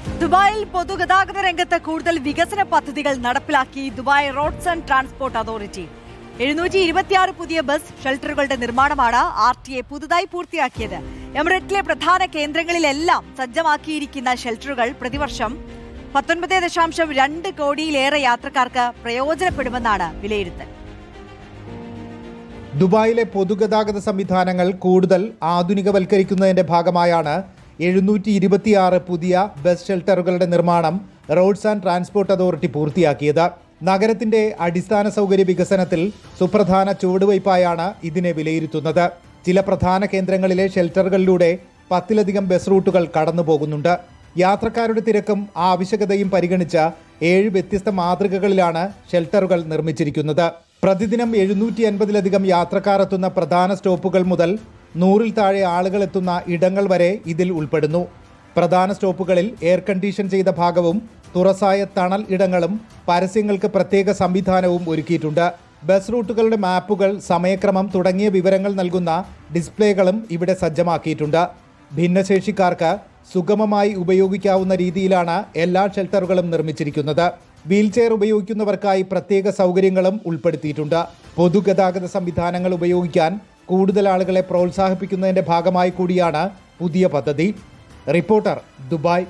ദുബായിൽ പൊതുഗതാഗത രംഗത്ത് കൂടുതൽ വികസന പദ്ധതികൾ നടപ്പിലാക്കി Dubai roads and transport authority. 726 പുതിയ ബസ് ഷെൽട്ടറുകളുടെ നിർമ്മാണമാണ് RTA പുതുതായി പൂർത്തിയാക്കിയത്. എമിറേറ്റിലെ പ്രധാന കേന്ദ്രങ്ങളിലെല്ലാം സജ്ജമാക്കിയിരിക്കുന്ന ഷെൽട്ടറുകൾ പ്രതിവർഷം 19.2 കോടിയിലേറെ യാത്രക്കാർക്ക് പ്രയോജനപ്പെടുമെന്നാണ് വിലയിരുത്തൽ. ദുബായിലെ പൊതുഗതാഗത സംവിധാനങ്ങൾ കൂടുതൽ ആധുനികവൽക്കരിക്കുന്നതിന്റെ ഭാഗമായാണ് 726 പുതിയ ബസ് ഷെൽട്ടറുകളുടെ നിർമ്മാണം റോഡ്സ് ആൻഡ് ട്രാൻസ്പോർട്ട് അതോറിറ്റി പൂർത്തിയാക്കിയത്. നഗരത്തിന്റെ അടിസ്ഥാന സൗകര്യ വികസനത്തിൽ സുപ്രധാന ചുവടുവയ്പായാണ് ഇതിനെ വിലയിരുത്തുന്നത്. ചില പ്രധാന കേന്ദ്രങ്ങളിലെ ഷെൽട്ടറുകളിലൂടെ 10ലധികം ബസ് റൂട്ടുകൾ കടന്നുപോകുന്നുണ്ട്. യാത്രക്കാരുടെ തിരക്കും ആവശ്യകതയും പരിഗണിച്ച 7 വ്യത്യസ്ത മാതൃകകളിലാണ് ഷെൽട്ടറുകൾ നിർമ്മിച്ചിരിക്കുന്നത്. പ്രതിദിനം 750ലധികം യാത്രക്കാർ എത്തുന്ന പ്രധാന സ്റ്റോപ്പുകൾ മുതൽ 100-ൽ താഴെ ആളുകൾ എത്തുന്ന ഇടങ്ങൾ വരെ ഇതിൽ ഉൾപ്പെടുന്നു. പ്രധാന സ്റ്റോപ്പുകളിൽ എയർ കണ്ടീഷൻ ചെയ്ത ഭാഗവും തുറസായ തണൽ ഇടങ്ങളും പരസ്യങ്ങൾക്ക് പ്രത്യേക സംവിധാനവും ഒരുക്കിയിട്ടുണ്ട്. ബസ് റൂട്ടുകളുടെ മാപ്പുകൾ, സമയക്രമം തുടങ്ങിയ വിവരങ്ങൾ നൽകുന്ന ഡിസ്പ്ലേകളും ഇവിടെ സജ്ജമാക്കിയിട്ടുണ്ട്. ഭിന്നശേഷിക്കാർക്ക് സുഗമമായി ഉപയോഗിക്കാവുന്ന രീതിയിലാണ് എല്ലാ ഷെൽട്ടറുകളും നിർമ്മിച്ചിരിക്കുന്നത്. വീൽചെയർ ഉപയോഗിക്കുന്നവർക്കായി പ്രത്യേക സൗകര്യങ്ങളും ഉൾപ്പെടുത്തിയിട്ടുണ്ട്. പൊതുഗതാഗത സംവിധാനങ്ങൾ ഉപയോഗിക്കാൻ കൂടുതൽ ആളുകളെ പ്രോത്സാഹിപ്പിക്കുന്നതിന്റെ ഭാഗമായി കൂടിയാണ് പുതിയ പദ്ധതി. Reporter, Dubai.